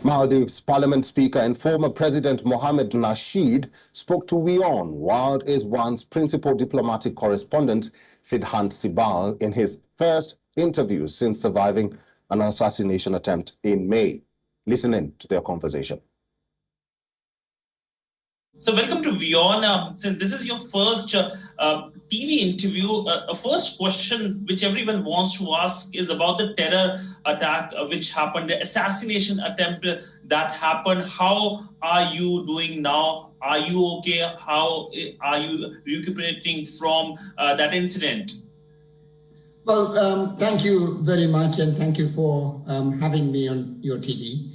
Maldives Parliament Speaker and former President Mohamed Nasheed spoke to WION, World is One's principal diplomatic correspondent, Sidhant Sibal, in his first interview since surviving an assassination attempt in May. Listen in to their conversation. So welcome to WION. Since this is your first TV interview, a first question which everyone wants to ask is about the terror attack which happened, the assassination attempt that happened. How are you doing now? Are you okay? How are you recuperating from that incident? Well, thank you very much, and thank you for having me on your TV.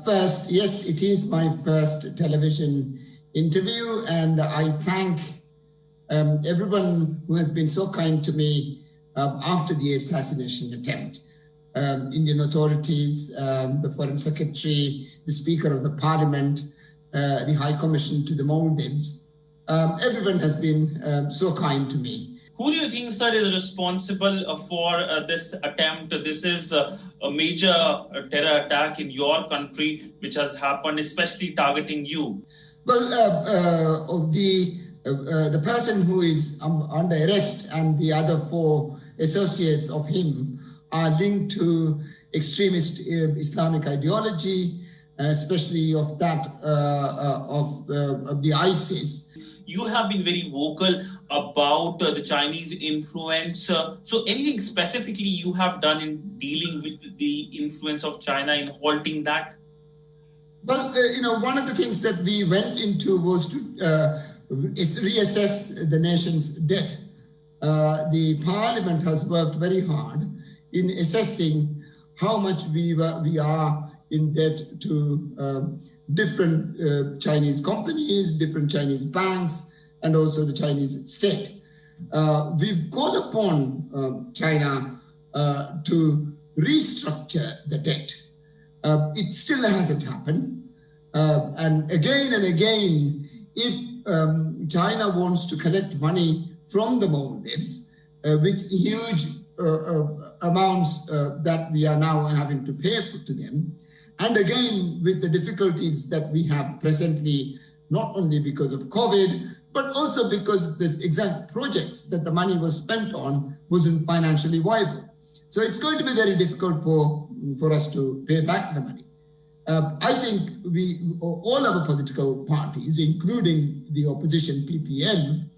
First, yes, it is my first television interview, and I thank everyone who has been so kind to me after the assassination attempt. Indian authorities, the Foreign Secretary, the Speaker of the Parliament, the High Commission to the Maldives. Everyone has been so kind to me. Who do you think, sir, is responsible for this attempt? This is a major terror attack in your country, which has happened, especially targeting you. Well, the person who is under arrest and the other 4 associates of him are linked to extremist Islamic ideology, especially of that of the ISIS. You have been very vocal about the Chinese influence. So anything specifically you have done in dealing with the influence of China in halting that? Well, one of the things that we went into was to reassess the nation's debt. The Parliament has worked very hard in assessing how much we are in debt to different Chinese companies, different Chinese banks, and also the Chinese state. We've called upon China to restructure the debt. It still hasn't happened. And again, if China wants to collect money from the Maldives, with huge amounts that we are now having to pay to them, and again, with the difficulties that we have presently, not only because of COVID, but also because the exact projects that the money was spent on wasn't financially viable. So it's going to be very difficult for us to pay back the money. I think all our political parties, including the opposition PPM,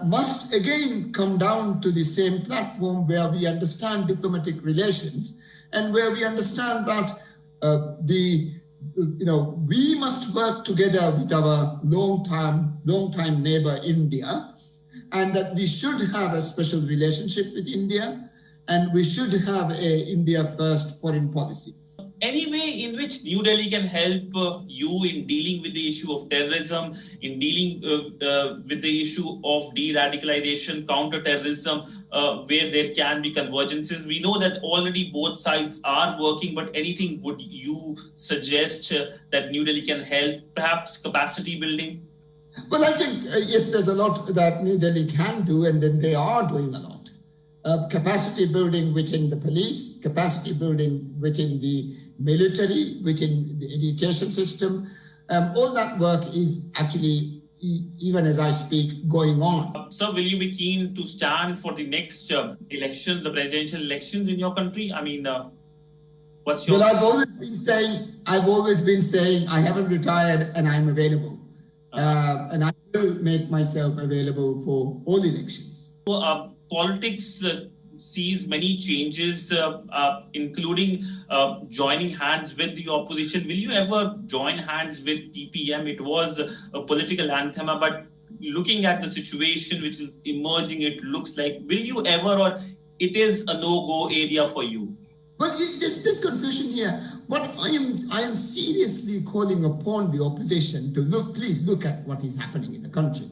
must again come down to the same platform where we understand diplomatic relations and where we understand that we must work together with our long-time neighbor India, and that we should have a special relationship with India, and we should have a India first foreign policy. Any way in which New Delhi can help you in dealing with the issue of terrorism, in dealing with the issue of de-radicalization, counter-terrorism, where there can be convergences? We know that already both sides are working, but anything would you suggest that New Delhi can help? Perhaps capacity building? Well, I think, yes, there's a lot that New Delhi can do, and then they are doing a lot. Capacity building within the police, capacity building within the military, within the education system. All that work is actually, even as I speak, going on. So will you be keen to stand for the next elections, the presidential elections in your country? I mean, what's your... Well, I've always been saying I haven't retired and I'm available. And I will make myself available for all elections. So, politics sees many changes, including joining hands with the opposition. Will you ever join hands with PPM? It was a political anthem, but looking at the situation which is emerging, it looks like, will you ever, or it is a no-go area for you? But there's this confusion here. But I am seriously calling upon the opposition to please look at what is happening in the country.